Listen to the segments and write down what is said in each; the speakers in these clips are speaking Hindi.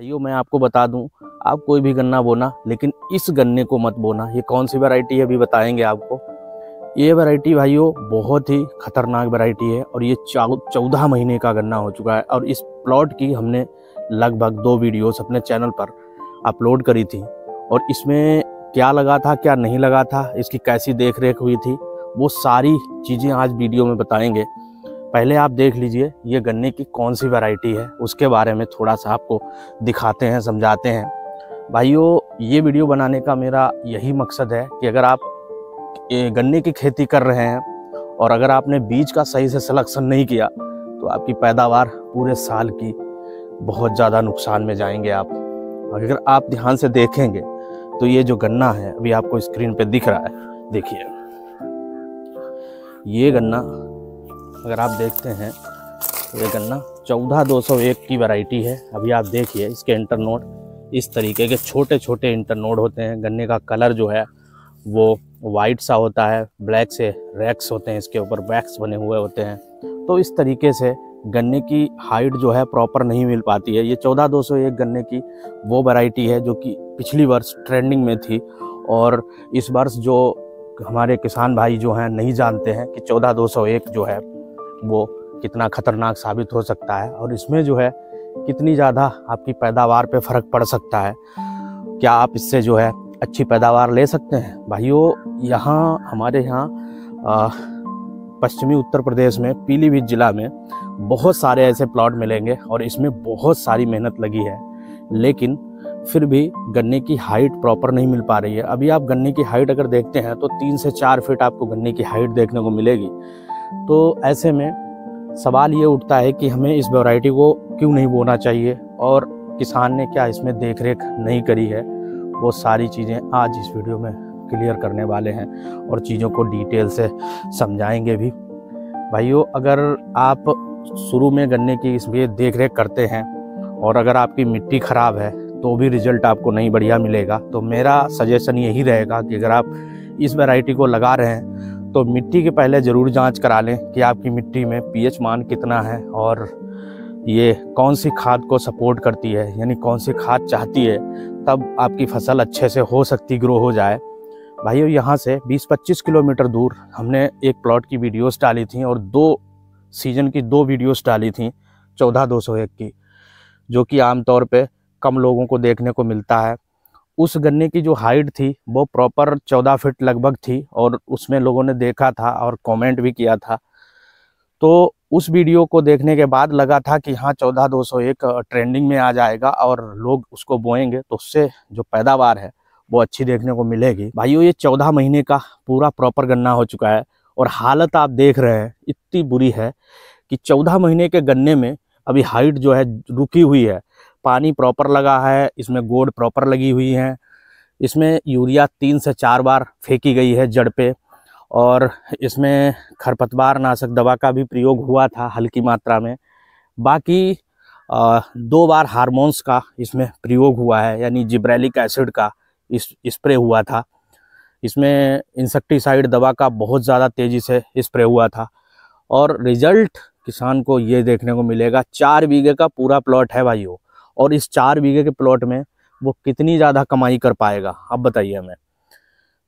भाइयों मैं आपको बता दूं, आप कोई भी गन्ना बोना लेकिन इस गन्ने को मत बोना। ये कौन सी वैरायटी है अभी बताएंगे आपको। ये वैरायटी भाइयों बहुत ही खतरनाक वैरायटी है और ये 14 महीने का गन्ना हो चुका है। और इस प्लॉट की हमने लगभग 2 वीडियोस अपने चैनल पर अपलोड करी थी और इसमें क्या लगा था क्या नहीं लगा था, इसकी कैसी देख रेख हुई थी, वो सारी चीज़ें आज वीडियो में बताएंगे। पहले आप देख लीजिए ये गन्ने की कौन सी वैरायटी है, उसके बारे में थोड़ा सा आपको दिखाते हैं, समझाते हैं। भाइयों ये वीडियो बनाने का मेरा यही मकसद है कि अगर आप गन्ने की खेती कर रहे हैं और अगर आपने बीज का सही से सिलेक्शन नहीं किया तो आपकी पैदावार पूरे साल की बहुत ज़्यादा नुकसान में जाएंगे आप। अगर आप ध्यान से देखेंगे तो ये जो गन्ना है अभी आपको स्क्रीन पे दिख रहा है, देखिए ये गन्ना अगर आप देखते हैं तो ये गन्ना 14201 की वैरायटी है। अभी आप देखिए इसके इंटरनोड इस तरीके के छोटे छोटे इंटरनोड होते हैं। गन्ने का कलर जो है वो वाइट सा होता है, ब्लैक से रैक्स होते हैं, इसके ऊपर वैक्स बने हुए होते हैं। तो इस तरीके से गन्ने की हाइट जो है प्रॉपर नहीं मिल पाती है। ये 14201 गन्ने की वो वैरायटी है जो कि पिछली वर्ष ट्रेंडिंग में थी और इस वर्ष जो हमारे किसान भाई जो हैं नहीं जानते हैं कि 14201 जो है वो कितना खतरनाक साबित हो सकता है और इसमें जो है कितनी ज़्यादा आपकी पैदावार पे फ़र्क पड़ सकता है। क्या आप इससे जो है अच्छी पैदावार ले सकते हैं? भाइयों यहाँ हमारे यहाँ पश्चिमी उत्तर प्रदेश में पीलीभीत ज़िला में बहुत सारे ऐसे प्लॉट मिलेंगे और इसमें बहुत सारी मेहनत लगी है, लेकिन फिर भी गन्ने की हाइट प्रॉपर नहीं मिल पा रही है। अभी आप गन्ने की हाइट अगर देखते हैं तो 3 से 4 फीट आपको गन्ने की हाइट देखने को मिलेगी। तो ऐसे में सवाल ये उठता है कि हमें इस वैरायटी को क्यों नहीं बोना चाहिए और किसान ने क्या इसमें देखरेख नहीं करी है। वो सारी चीज़ें आज इस वीडियो में क्लियर करने वाले हैं और चीज़ों को डिटेल से समझाएंगे भी। भाइयों अगर आप शुरू में गन्ने की इसमें देखरेख करते हैं और अगर आपकी मिट्टी ख़राब है तो भी रिज़ल्ट आपको नहीं बढ़िया मिलेगा। तो मेरा सजेशन यही रहेगा कि अगर आप इस वैरायटी को लगा रहे हैं तो मिट्टी के पहले ज़रूर जांच करा लें कि आपकी मिट्टी में पीएच मान कितना है और ये कौन सी खाद को सपोर्ट करती है, यानी कौन सी खाद चाहती है, तब आपकी फसल अच्छे से हो सकती ग्रो हो जाए। भाइयों यहाँ से 20-25 किलोमीटर दूर हमने एक प्लॉट की वीडियोस डाली थी और 2 सीजन की 2 वीडियोस डाली थी 14201 की, जो कि आमतौर पे कम लोगों को देखने को मिलता है। उस गन्ने की जो हाइट थी वो प्रॉपर 14 फीट लगभग थी और उसमें लोगों ने देखा था और कमेंट भी किया था। तो उस वीडियो को देखने के बाद लगा था कि हाँ 14201 ट्रेंडिंग में आ जाएगा और लोग उसको बोएंगे तो उससे जो पैदावार है वो अच्छी देखने को मिलेगी। भाइयों ये 14 महीने का पूरा प्रॉपर गन्ना हो चुका है और हालत आप देख रहे हैं इतनी बुरी है कि 14 महीने के गन्ने में अभी हाइट जो है रुकी हुई है। पानी प्रॉपर लगा है, इसमें गोड प्रॉपर लगी हुई है, इसमें यूरिया 3 से 4 बार फेंकी गई है जड़ पे और इसमें खरपतवार नाशक दवा का भी प्रयोग हुआ था हल्की मात्रा में। बाकी 2 बार हार्मोन्स का इसमें प्रयोग हुआ है, यानी जिब्रेलिक एसिड का स्प्रे हुआ था। इसमें इंसेक्टिसाइड दवा का बहुत ज़्यादा तेज़ी से स्प्रे हुआ था और रिज़ल्ट किसान को ये देखने को मिलेगा। 4 बीघे का पूरा प्लॉट है भाइयों और इस 4 बीघे के प्लॉट में वो कितनी ज़्यादा कमाई कर पाएगा अब बताइए हमें।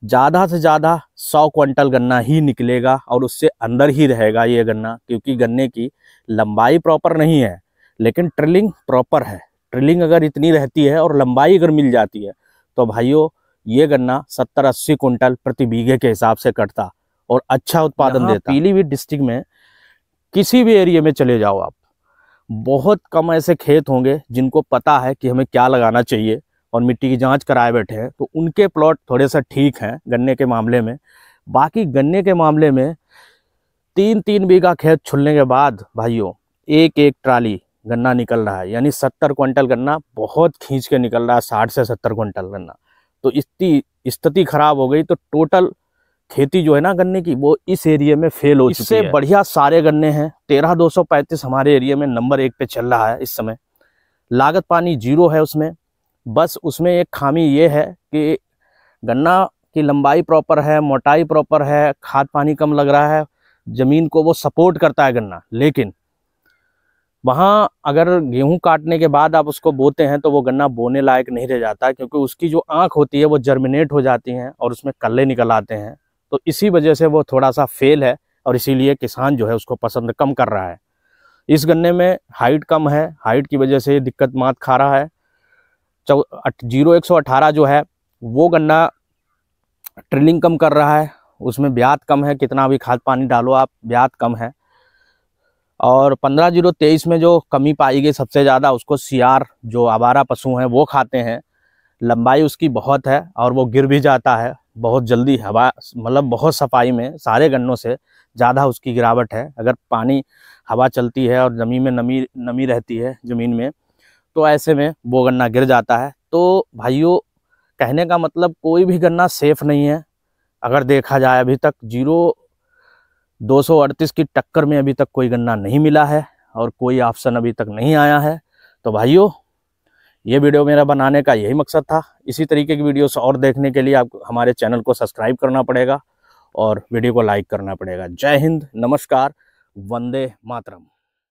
ज़्यादा से ज़्यादा 100 क्विंटल गन्ना ही निकलेगा और उससे अंदर ही रहेगा ये गन्ना, क्योंकि गन्ने की लंबाई प्रॉपर नहीं है लेकिन ट्रिलिंग प्रॉपर है। ट्रिलिंग अगर इतनी रहती है और लंबाई अगर मिल जाती है तो भाइयों ये गन्ना 70-80 क्विंटल प्रति बीघे के हिसाब से कटता और अच्छा उत्पादन देता। पीलीभीत डिस्ट्रिक्ट में किसी भी एरिया में चले जाओ आप, बहुत कम ऐसे खेत होंगे जिनको पता है कि हमें क्या लगाना चाहिए और मिट्टी की जांच कराए बैठे हैं। तो उनके प्लॉट थोड़े से ठीक हैं गन्ने के मामले में। बाकी गन्ने के मामले में 3-3 बीघा खेत छुलने के बाद भाइयों एक ट्राली गन्ना निकल रहा है, यानी 70 क्विंटल गन्ना बहुत खींच के निकल रहा है, 60 से 70 क्विंटल गन्ना। तो इतनी स्थिति खराब हो गई तो टोटल खेती जो है ना गन्ने की वो इस एरिया में फेल हो चुकी है। इससे बढ़िया सारे गन्ने हैं। 13235 हमारे एरिया में नंबर 1 पे चल रहा है इस समय। लागत पानी 0 है उसमें। बस उसमें एक खामी ये है कि गन्ना की लंबाई प्रॉपर है, मोटाई प्रॉपर है, खाद पानी कम लग रहा है, ज़मीन को वो सपोर्ट करता है गन्ना, लेकिन वहाँ अगर गेहूं काटने के बाद आप उसको बोते हैं तो वो गन्ना बोने लायक नहीं रह जाता, क्योंकि उसकी जो आँख होती है वो जर्मिनेट हो जाती हैं और उसमें कल्ले निकल आते हैं। तो इसी वजह से वो थोड़ा सा फेल है और इसीलिए किसान जो है उसको पसंद कम कर रहा है। इस गन्ने में हाइट कम है, हाइट की वजह से दिक्कत मात खा रहा है। 0118 जो है वो गन्ना ट्रिलिंग कम कर रहा है, उसमें ब्यात कम है, कितना भी खाद पानी डालो आप ब्यात कम है। और 15023 में जो कमी पाई गई सबसे ज़्यादा, उसको सियार जो आवारा पशु हैं वो खाते हैं। लंबाई उसकी बहुत है और वो गिर भी जाता है बहुत जल्दी, हवा मतलब बहुत सफाई में सारे गन्नों से ज़्यादा उसकी गिरावट है। अगर पानी हवा चलती है और ज़मीन में नमी रहती है ज़मीन में, तो ऐसे में वो गन्ना गिर जाता है। तो भाइयों, कहने का मतलब कोई भी गन्ना सेफ़ नहीं है। अगर देखा जाए अभी तक 238 की टक्कर में अभी तक कोई गन्ना नहीं मिला है और कोई ऑप्शन अभी तक नहीं आया है। तो भाइयों, ये वीडियो मेरा बनाने का यही मकसद था। इसी तरीके की वीडियोस और देखने के लिए आप हमारे चैनल को सब्सक्राइब करना पड़ेगा और वीडियो को लाइक करना पड़ेगा। जय हिंद, नमस्कार, वंदे मातरम।